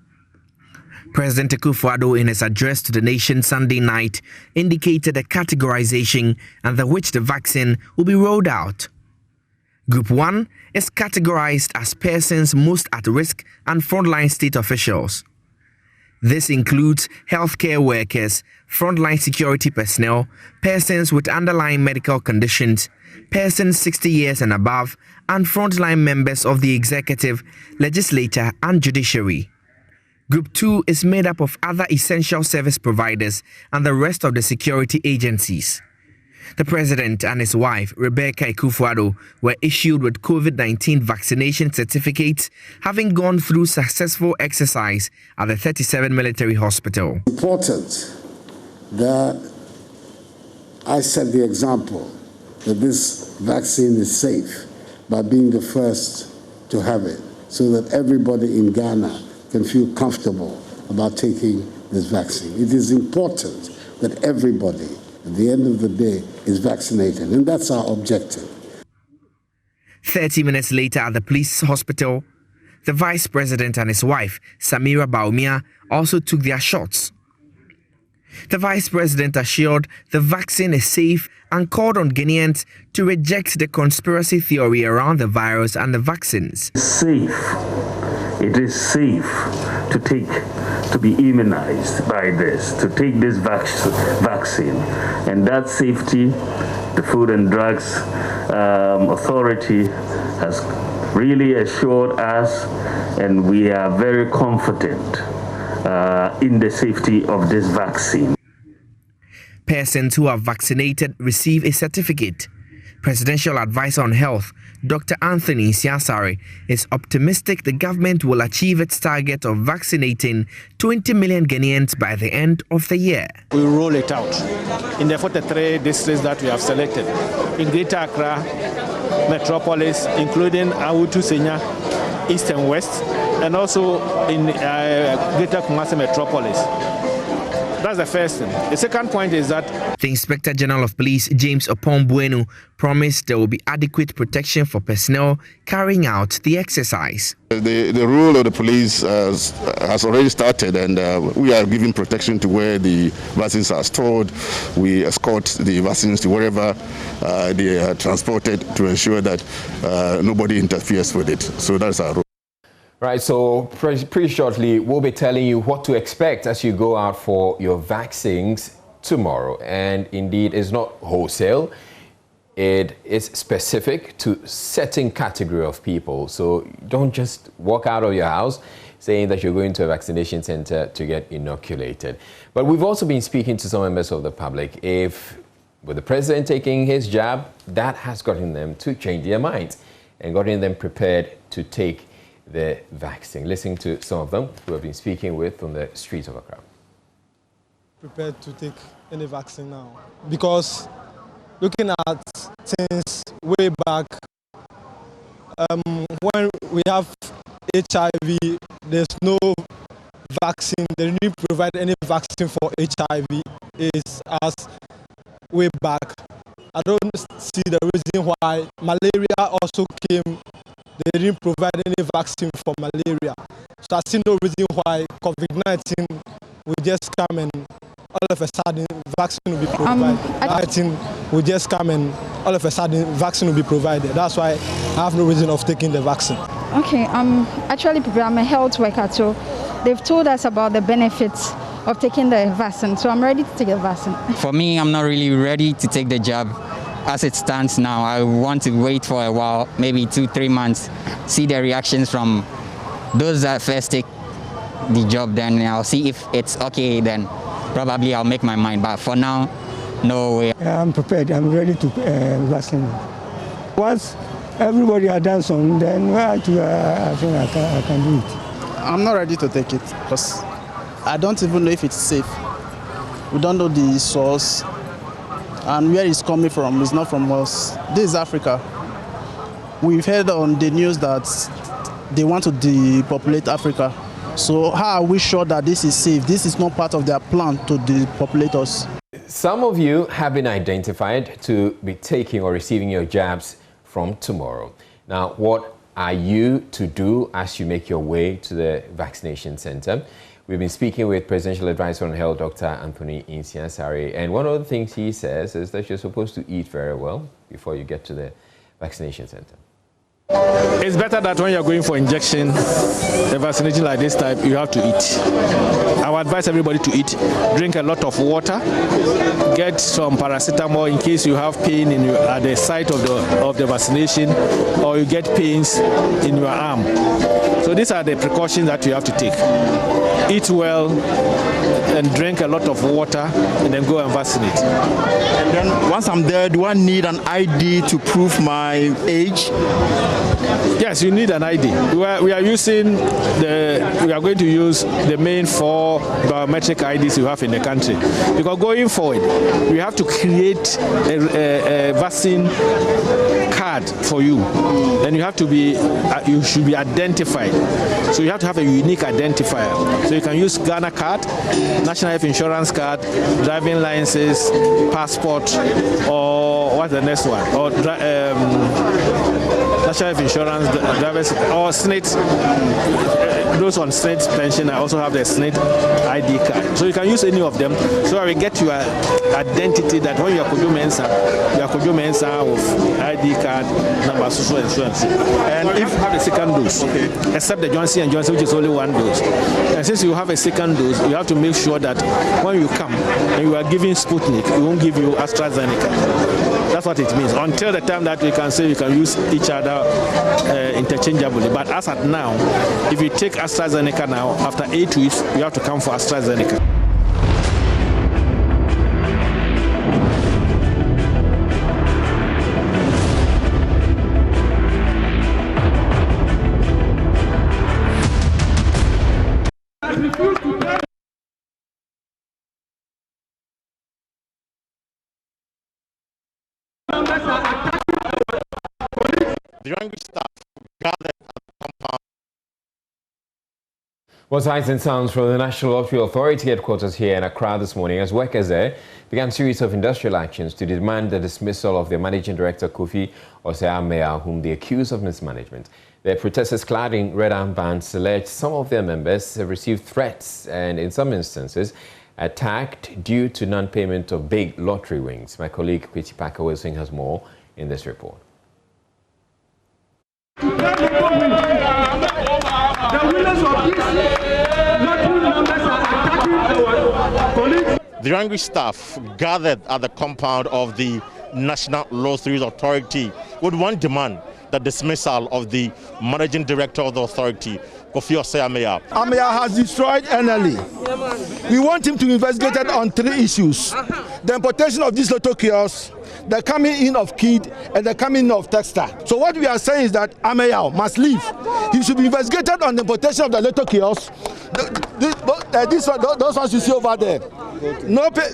President Akufo-Addo, in his address to the nation Sunday night, indicated the categorization under which the vaccine will be rolled out. Group 1 is categorized as persons most at risk and frontline state officials. This includes healthcare workers, frontline security personnel, persons with underlying medical conditions, persons 60 years and above, and frontline members of the executive, legislature, and judiciary. Group 2 is made up of other essential service providers and the rest of the security agencies. The president and his wife, Rebecca Akufo-Addo, were issued with COVID-19 vaccination certificates, having gone through successful exercise at the 37 Military Hospital. Important that I set the example that this vaccine is safe by being the first to have it, so that everybody in Ghana can feel comfortable about taking this vaccine. It is important that everybody, at the end of the day, is vaccinated, and that's our objective. 30 minutes later at the police hospital, the vice president and his wife, Samira Bawumia, also took their shots. The vice president assured the vaccine is safe and called on Ghanaians to reject the conspiracy theory around the virus and the vaccines. It is safe to be immunized by this, to take this vaccine. And that safety, the Food and Drugs Authority has really assured us, and we are very confident in the safety of this vaccine. Persons who are vaccinated receive a certificate. Presidential Advisor on Health, Dr. Anthony Siasare, is optimistic the government will achieve its target of vaccinating 20 million Ghanaians by the end of the year. We will roll it out in the 43 districts that we have selected. In Greater Accra Metropolis, including Awutu Senya, East and West, and also in Greater Kumasi Metropolis. That's the first thing. The second point is that the Inspector General of Police, James Opon-Bueno, promised there will be adequate protection for personnel carrying out the exercise. The role of the police has already started, and we are giving protection to where the vaccines are stored. We escort the vaccines to wherever they are transported to ensure that nobody interferes with it. So that's our role. Right, so pretty shortly, we'll be telling you what to expect as you go out for your vaccines tomorrow. And indeed, it's not wholesale. It is specific to certain category of people. So don't just walk out of your house. saying that you're going to a vaccination center to get inoculated. But we've also been speaking to some members of the public. If, with the president taking his jab, that has gotten them to change their minds and gotten them prepared to take the vaccine. Listen to some of them who have been speaking with on the streets of Accra. Prepared to take any vaccine now, because looking at things way back, when we have HIV, there's no vaccine. They didn't provide any vaccine for HIV. It's as way back. I don't see the reason why malaria also came. They didn't provide any vaccine for malaria. So I see no reason why COVID-19 will just come and all of a sudden vaccine will be provided. COVID-19 will just come and all of a sudden vaccine will be provided. That's why I have no reason of taking the vaccine. Okay, I'm actually prepared. I'm a health worker, so they've told us about the benefits of taking the vaccine, so I'm ready to take the vaccine. For me, I'm not really ready to take the jab. As it stands now, I want to wait for a while, maybe 2-3 months, see the reactions from those that first take the job, then I'll see if it's okay, then probably I'll make my mind. But for now, no way. I'm prepared. I'm ready to vaccinate. Once everybody has done something, then I think I can do it. I'm not ready to take it because I don't even know if it's safe. We don't know the source and where it's coming from. It's not from us. This is Africa. We've heard on the news that they want to depopulate Africa. So how are we sure that this is safe? This is not part of their plan to depopulate us. Some of you have been identified to be taking or receiving your jabs from tomorrow. Now, what are you to do as you make your way to the vaccination center? We've been speaking with Presidential Advisor on Health, Dr. Anthony Insiasari, and one of the things he says is that you're supposed to eat very well before you get to the vaccination center. It's better that when you're going for injection, a vaccination like this type, you have to eat. I would advise everybody to eat. Drink a lot of water. Get some paracetamol in case you have pain at the site of the vaccination, or you get pains in your arm. So these are the precautions that you have to take. Eat well and drink a lot of water and then go and vaccinate. And then once I'm there, do I need an ID to prove my age? Yes, you need an ID. We are going to use the main 4 biometric IDs you have in the country. Because going forward, we have to create a vaccine card for you. Then you have to be, you should be identified. So you have to have a unique identifier. So you can use Ghana card, National Health Insurance card, driving license, passport, or what's the next one? Or National Health Insurance, drivers, or SNIT. Those on SNIT pension, I also have the SNIT ID card. So you can use any of them. So I will get your identity that when you are Kojo Mensa with ID card number so and so and so. And if you have a second dose, except the Johnson & Johnson, which is only 1 dose. And since you have a second dose, you have to make sure that when you come and you are giving Sputnik, we won't give you AstraZeneca. That's what it means. Until the time that we can say we can use each other interchangeably. But as at now, if you take AstraZeneca now, after 8 weeks, you have to come for AstraZeneca. The language staff gathered at the compound. Well, sights and sounds from the National Lottery Authority headquarters here in Accra this morning as workers there began a series of industrial actions to demand the dismissal of their managing director, Kofi Osei-Amea, whom they accuse of mismanagement. The protesters clad in red armbands alleged some of their members have received threats and, in some instances, attacked due to non-payment of big lottery wings. My colleague Kwesi Parker Wilson has more in this report. The angry staff gathered at the compound of the National Lottery Authority with one demand: the dismissal of the managing director of the authority, Kofi Osei-Ameya. Ameya has destroyed NLE. We want him to be investigated on 3 issues. The importation of these lotto kiosks, the coming in of KID, and the coming in of Textile. So what we are saying is that Ameya must leave. He should be investigated on the importation of the lotto kiosks. Those ones you see over there. No pay,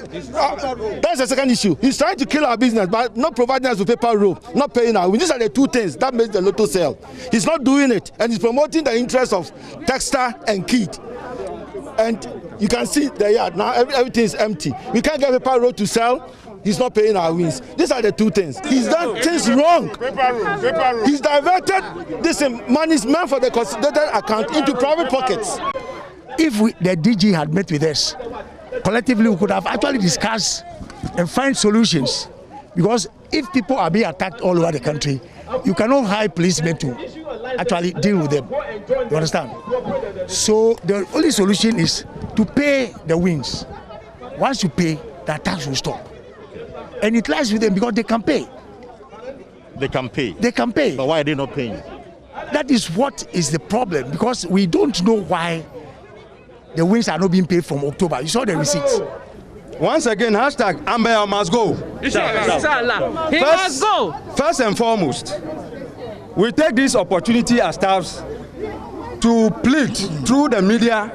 that's the second issue. He's trying to kill our business by not providing us with paper roll, not paying us. These are the 2 things that makes the lotto sell. He's not doing it, and he's promoting the interests of Textile and KID. And you can see the yard now, everything is empty. We can't get paper roll to sell. He's not paying our wins. These are the 2 things. He's done things wrong. He's diverted this money is meant for the consolidated account into private pockets. If the DG had met with us, collectively we could have actually discussed and find solutions. Because if people are being attacked all over the country, you cannot hire policemen to actually deal with them. You understand? So the only solution is to pay the wins. Once you pay, the attacks will stop. And it lies with them because they can pay. They can pay? They can pay. But why are they not paying? That is what is the problem, because we don't know why the wins are not being paid from October. You saw the receipts. Once again, hashtag Ameya must go. Inshallah. He must go. First and foremost, we take this opportunity as staffs to plead through the media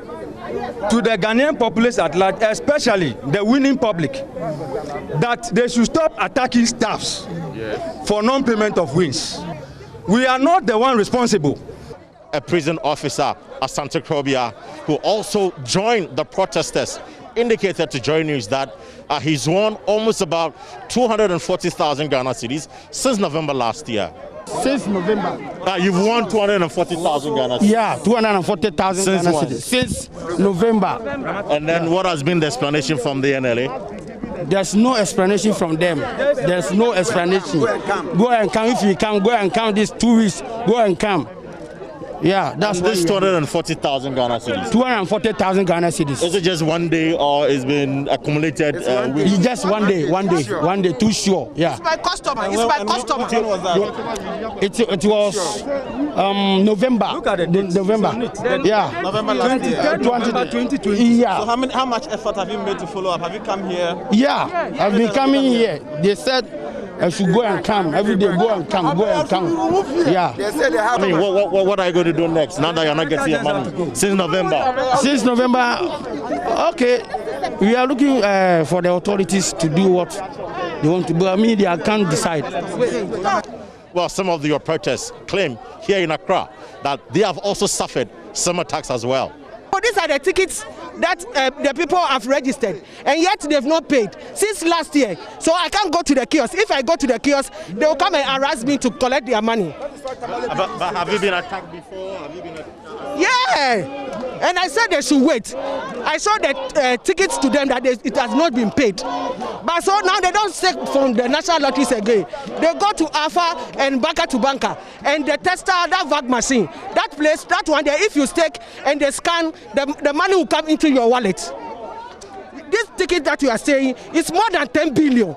to the Ghanaian populace at large, especially the winning public, that they should stop attacking staffs for non-payment of wins. We are not the one responsible. A prison officer, Asante Krobia, who also joined the protesters, indicated to JoyNews that he's won almost about 240,000 Ghana cedis since November last year. Since November. You've won 240,000 Ghana cedis? Yeah, 240,000 Ghana cedis. Since November. And then what has been the explanation from the NLA? There's no explanation from them. There's no explanation. Go and come. If you can, go and count these 2 weeks. Go and come. Yeah, that's this 240,000 Ghana cedis. 240,000 Ghana cedis. Is it just one day or it's been accumulated? It's just one day, too sure. Yeah. It's my customer. It's my customer. When was that? It was November. Look at it. November. Yeah. November last year. 2020. Yeah. So how much effort have you made to follow up? Have you come here? Yeah, I've been coming here. They said I should go and come every day. Go and come. Yeah. They said they have. I mean, what are you going to do next? Now that you're not getting your money since November. Since November, okay. We are looking for the authorities to do what they want to do. I mean, they can't decide. Well, some of your protests claim here in Accra that they have also suffered some attacks as well. Oh, these are the tickets that the people have registered, and yet they've not paid since last year. So I can't go to the kiosk. If I go to the kiosk, they will come and harass me to collect their money. But have you been attacked before? Yeah, and I said they should wait. I showed the tickets to them that it has not been paid. But so now they don't take from the national lotteries again. They go to Alpha and banker to banker, and the tester, that VAC machine, that place, that one there, if you stake and they scan, the money will come into your wallet. This ticket that you are saying is more than 10 billion.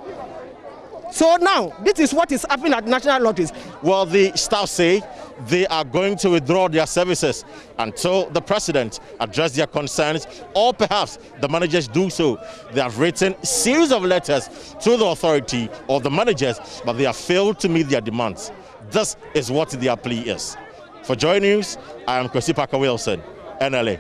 So now, this is what is happening at national lotteries. Well, the staff say they are going to withdraw their services until the president addresses their concerns, or perhaps the managers do so. They have written a series of letters to the authority or the managers, but they have failed to meet their demands. This is what their plea is. For JoyNews, I am Kwesi Parker Wilson, NLA.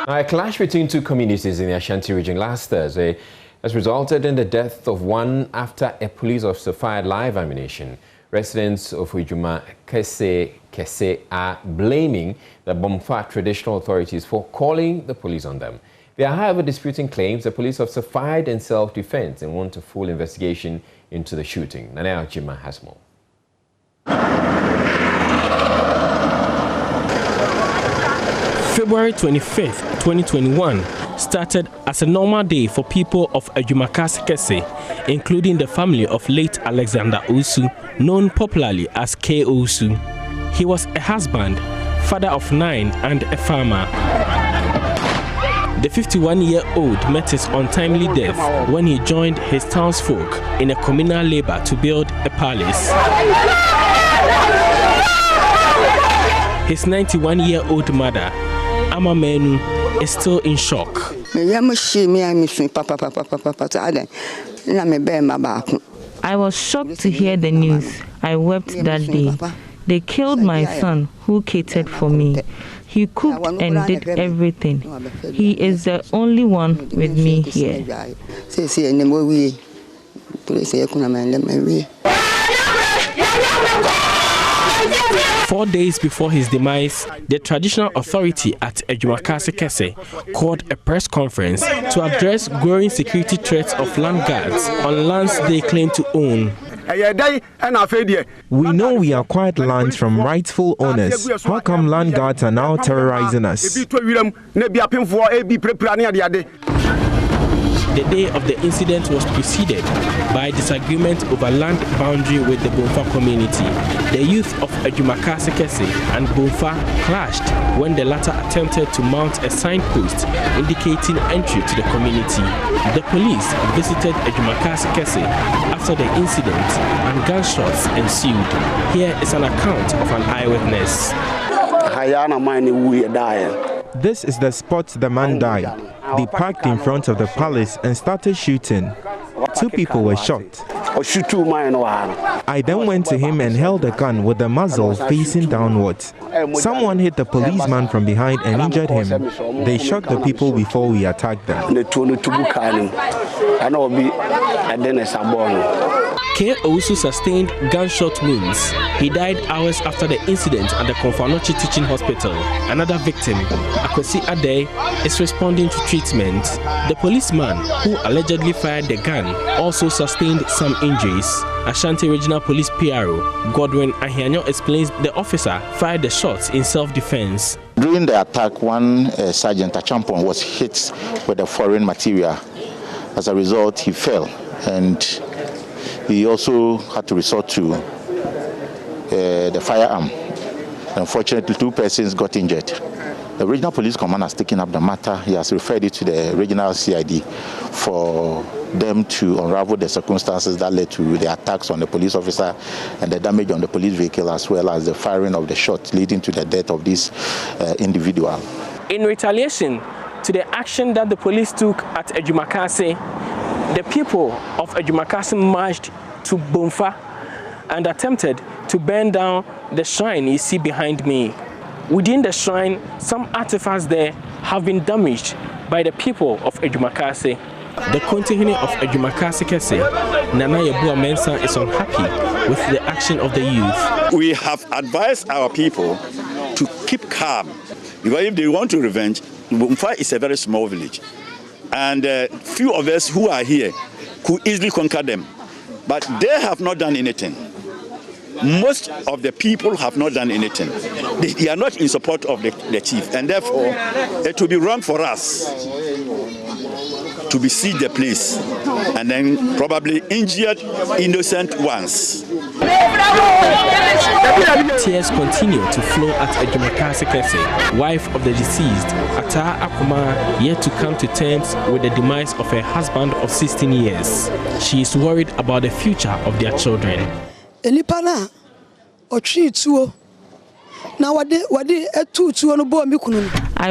A clash between 2 communities in the Ashanti region last Thursday has resulted in the death of one after a police officer fired live ammunition. Residents of Ujuma Kese are blaming the Bomfa traditional authorities for calling the police on them. They are, however, disputing claims the police officer fired in self-defense and want a full investigation into the shooting. Nana Jima has more. February 25th, 2021 started as a normal day for people of Ejumaka Kese, including the family of late Alexander Osu, known popularly as K. Osu. He was a husband, father of 9 and a farmer. The 51-year-old met his untimely death when he joined his townsfolk in a communal labor to build a palace. His 91-year-old mother, Ama Menu, is still in shock. I was shocked to hear the news. I wept that day. They killed my son, who catered for me. He cooked and did everything. He is the only one with me here. 4 days before his demise, the traditional authority at Ejumakase Kese called a press conference to address growing security threats of land guards on lands they claim to own. We know we acquired lands from rightful owners. How come land guards are now terrorizing us? The day of the incident was preceded by disagreement over land boundary with the Bonfa community. The youth of Ejumakase Kese and Bonfa clashed when the latter attempted to mount a signpost indicating entry to the community. The police visited Ejumakase Kese after the incident and gunshots ensued. Here is an account of an eyewitness. This is the spot the man died. They parked in front of the palace and started shooting. 2 people were shot. I then went to him and held a gun with the muzzle facing downwards. Someone hit the policeman from behind and injured him. They shot the people before we attacked them. K also sustained gunshot wounds. He died hours after the incident at the Konfanochi Teaching Hospital. Another victim, Akwesi Ade, is responding to treatment. The policeman who allegedly fired the gun also sustained some injuries. Ashanti Regional Police PRO Godwin Ahianyo explains the officer fired the shots in self-defense. During the attack, one Sergeant Achampon was hit with a foreign material. As a result, he fell, and he also had to resort to the firearm. Unfortunately, 2 persons got injured. The regional police command has taken up the matter. He has referred it to the regional CID for them to unravel the circumstances that led to the attacks on the police officer and the damage on the police vehicle, as well as the firing of the shot leading to the death of this individual. In retaliation to the action that the police took at Ejumakase, the people of Ejumakase marched to Bonfa and attempted to burn down the shrine you see behind me. Within the shrine, some artifacts there have been damaged by the people of Ejumakase. The Kontihine of Ejumakase Kese, Nana Yabua Mensah, is unhappy with the action of the youth. We have advised our people to keep calm, because if they want to revenge, Bonfa is a very small village. And few of us who are here could easily conquer them. But they have not done anything. Most of the people have not done anything. They are not in support of the chief. And therefore, it will be wrong for us to besiege the place and then probably injured innocent ones. Tears continue to flow at Ejumakase Kese, wife of the deceased, Ata Akuma, yet to come to terms with the demise of her husband of 16 years. She is worried about the future of their children. I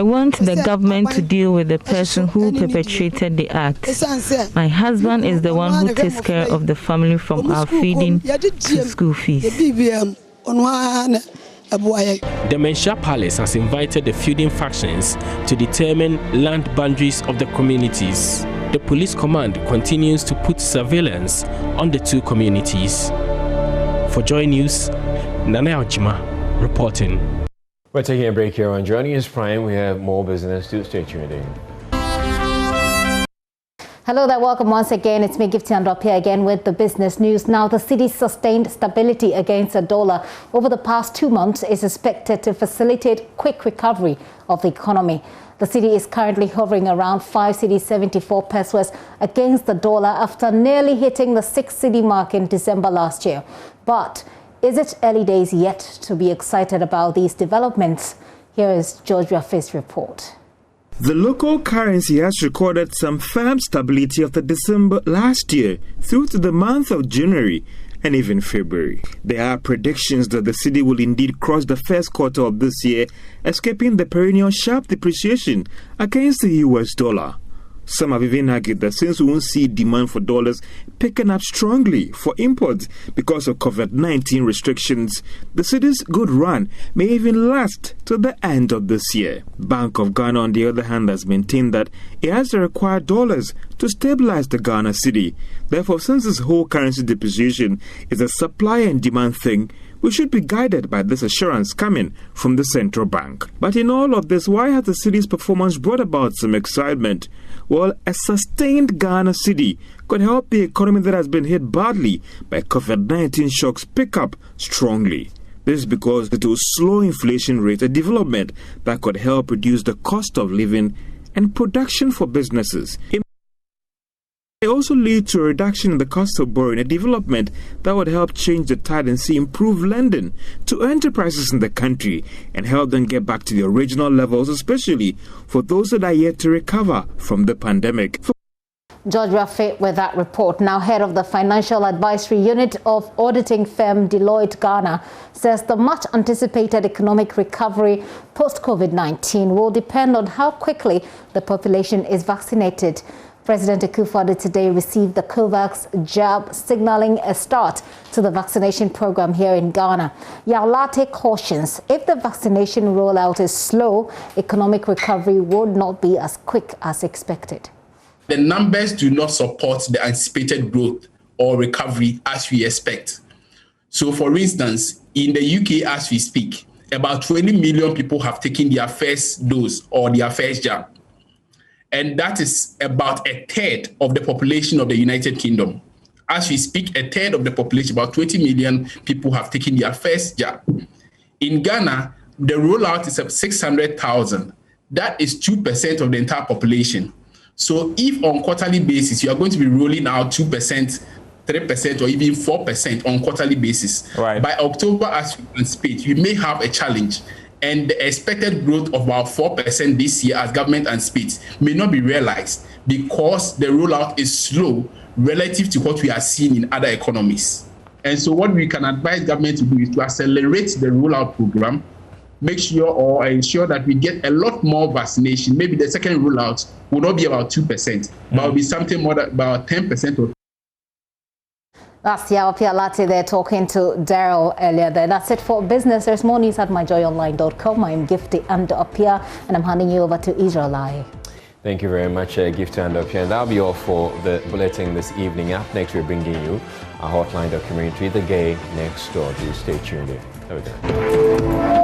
want the government to deal with the person who perpetrated the act. My husband is the one who takes care of the family from our feeding to school fees. The Mensah Palace has invited the feuding factions to determine land boundaries of the communities. The police command continues to put surveillance on the 2 communities. For Joy News, Nana Ojima reporting. We're taking a break here on JoyNews Prime. We have more business to stay tuned in. Hello there, welcome once again. It's me, Gifty Androp, here again with the business news. Now, the city's sustained stability against the dollar over the past 2 months is expected to facilitate quick recovery of the economy. The city is currently hovering around 5 cedi 74 pesos against the dollar after nearly hitting the 6 cedi mark in December last year. But is it early days yet to be excited about these developments? Here is George Rafi's report. The local currency has recorded some firm stability after December last year through to the month of January and even February. There are predictions that the cedi will indeed cross the first quarter of this year, escaping the perennial sharp depreciation against the US dollar. Some have even argued that since we won't see demand for dollars picking up strongly for imports because of COVID-19 restrictions, the cedi's good run may even last to the end of this year. Bank of Ghana, on the other hand, has maintained that it has the required dollars to stabilize the Ghana cedi. Therefore, since this whole currency depreciation is a supply and demand thing, we should be guided by this assurance coming from the central bank. But in all of this, why has the cedi's performance brought about some excitement? Well, a sustained Ghana cedi could help the economy that has been hit badly by COVID-19 shocks pick up strongly. This is because it will slow inflation rate, a development that could help reduce the cost of living and production for businesses. It may also lead to a reduction in the cost of borrowing, a development that would help change the tide and see improved lending to enterprises in the country and help them get back to the original levels, especially for those that are yet to recover from the pandemic. George Rafe with that report. Now, head of the Financial Advisory Unit of auditing firm Deloitte Ghana says the much anticipated economic recovery post-COVID-19 will depend on how quickly the population is vaccinated. President Akufo-Addo today received the COVAX jab, signaling a start to the vaccination program here in Ghana. Yarlate cautions if the vaccination rollout is slow, economic recovery would not be as quick as expected. The numbers do not support the anticipated growth or recovery as we expect. So, for instance, in the UK as we speak, about 20 million people have taken their first dose or their first jab. And that is about a third of the population of the United Kingdom. As we speak, a third of the population, about 20 million people have taken their first jab. In Ghana, the rollout is of 600,000. That is 2% of the entire population. So if on quarterly basis, you are going to be rolling out 2%, 3%, or even 4% on quarterly basis. Right. By October, as we anticipate, we may have a challenge. And the expected growth of about 4% this year as government anticipates may not be realized because the rollout is slow relative to what we are seeing in other economies. And so what we can advise government to do is to accelerate the rollout program, make sure or ensure that we get a lot more vaccination. Maybe the second rollout will not be about 2%, but will be something more than about 10% or. That's Yawapia Latte there talking to Daryl earlier there. That's it for business. There's more news at myjoyonline.com. I'm Gifty Andopia, and I'm handing you over to Israel Lai. Thank you very much, Gifty Andopia. And that'll be all for the bulletin this evening. Up next, we're bringing you a hotline documentary, The Gay Next Door. Do stay tuned in. Have a good night.